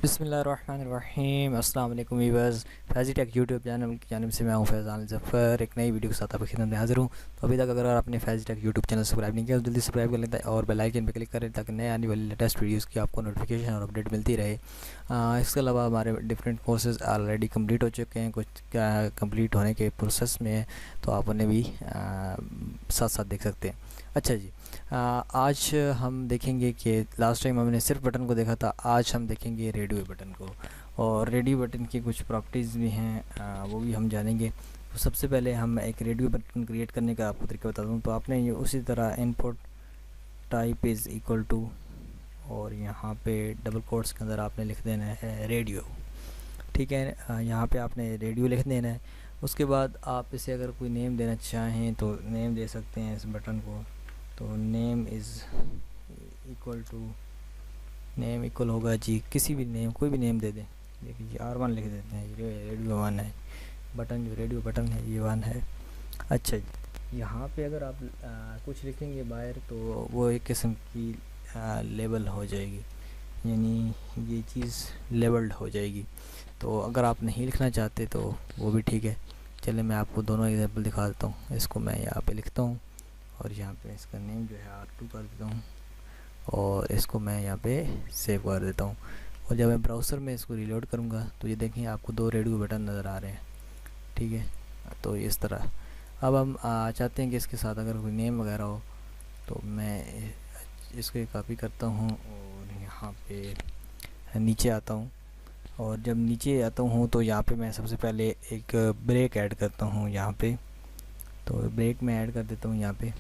बिस्मिल्लाहिर्रहमानिर्रहीम। अस्सलाम वालेकुम viewers, Faizi take YouTube channel की जानिब से मैं हूं फैज़ान ज़फ़र, एक नई वीडियो के साथ आपकी खिदमत में हाज़िर हूं। तो अभी तक अगर आपने Faizi take YouTube channel subscribe नहीं किया तो जल्दी सब्सक्राइब कर लेते हैं और बेल आइकन पर क्लिक करें ताकि नए आने वाली लेटेस्ट वीडियोज़ की आपको नोटिफिकेशन और अपडेट मिलती रहे। इसके अलावा हमारे डिफरेंट कोर्सेज़ ऑलरेडी कम्प्लीट हो चुके हैं, कुछ कम्प्लीट होने के प्रोसेस में है, तो आप उन्हें भी साथ साथ देख सकते हैं। अच्छा जी, आज हम देखेंगे कि लास्ट टाइम हमने सिर्फ बटन को देखा था, आज हम देखेंगे रेडियो बटन को, और रेडियो बटन की कुछ प्रॉपर्टीज़ भी हैं, वो भी हम जानेंगे। तो सबसे पहले हम एक रेडियो बटन क्रिएट करने का आपको तरीका बताता हूँ। तो आपने ये उसी तरह input type is equal to, और यहाँ पे डबल कोट्स के अंदर आपने लिख देना है रेडियो, ठीक है। यहाँ पे आपने रेडियो लिख देना है। उसके बाद आप इसे अगर कोई नेम देना चाहें तो नेम दे सकते हैं इस बटन को। तो name is equal to, name equal होगा जी किसी भी नेम, कोई भी नेम दे दें। देखिए जी R1 लिख देते हैं, ये रेडियो 1 है, बटन जो रेडियो बटन है ये 1 है। अच्छा जी, यहाँ पे अगर आप कुछ लिखेंगे बाहर तो वो एक किस्म की लेबल हो जाएगी, यानी ये चीज़ लेबल्ड हो जाएगी। तो अगर आप नहीं लिखना चाहते तो वो भी ठीक है। चलिए मैं आपको दोनों एग्जांपल दिखा देता हूँ। इसको मैं यहाँ पे लिखता हूँ और यहाँ पे इसका नेम जो है R2 कर देता हूँ, और इसको मैं यहाँ पे सेव कर देता हूँ। और जब मैं ब्राउज़र में इसको रीलोड करूँगा तो ये देखें आपको दो रेडियो बटन नज़र आ रहे हैं, ठीक है। तो इस तरह अब हम चाहते हैं कि इसके साथ अगर कोई नेम वगैरह हो, तो मैं इसको कॉपी करता हूँ और यहाँ पे नीचे आता हूँ। और जब नीचे आता हूँ तो यहाँ पे मैं सबसे पहले एक ब्रेक ऐड करता हूँ यहाँ पे। तो ब्रेक में ऐड कर देता हूँ यहाँ पे।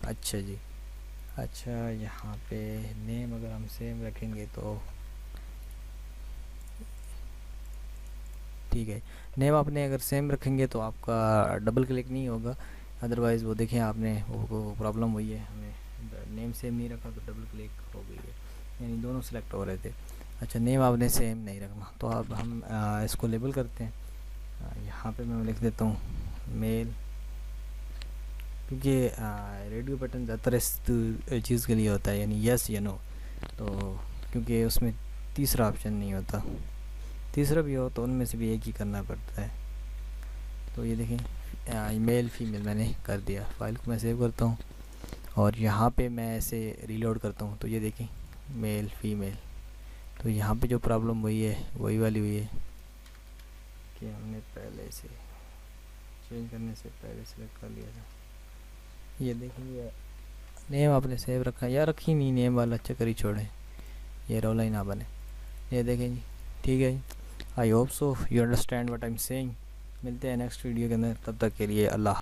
अच्छा जी, अच्छा यहाँ पे नेम अगर हम सेम रखेंगे तो ठीक है। नेम आपने अगर सेम रखेंगे तो आपका डबल क्लिक नहीं होगा, अदरवाइज़ वो देखें आपने वो प्रॉब्लम हुई है, हमें नेम सेम नहीं रखा तो डबल क्लिक हो गई है, यानी दोनों सेलेक्ट हो रहे थे। अच्छा, नेम आपने सेम नहीं रखना। तो अब हम इसको लेबल करते हैं। यहाँ पे मैं लिख देता हूँ मेल, क्योंकि रेडियो बटन ज़्यादातर इस चीज़ के लिए होता है, यानी यस या नो। तो क्योंकि उसमें तीसरा ऑप्शन नहीं होता, तीसरा भी हो तो उनमें से भी एक ही करना पड़ता है। तो ये देखें मेल फीमेल मैंने कर दिया। फाइल को मैं सेव करता हूँ और यहाँ पे मैं ऐसे रीलोड करता हूँ तो ये देखें मेल फीमेल। तो यहाँ पे जो प्रॉब्लम हुई है वही वाली हुई है कि हमने पहले से चेंज करने से पहले सेलेक्ट कर लिया था। ये देखेंगे नेम आपने सेव रखा या रखी नहीं, नेम वाला चक्कर ही छोड़ें, ये रोला ही ना बने। ये देखें जी, ठीक है जी। I hope so you understand what I am saying. मिलते हैं नेक्स्ट वीडियो के अंदर, तब तक के लिए अल्लाह।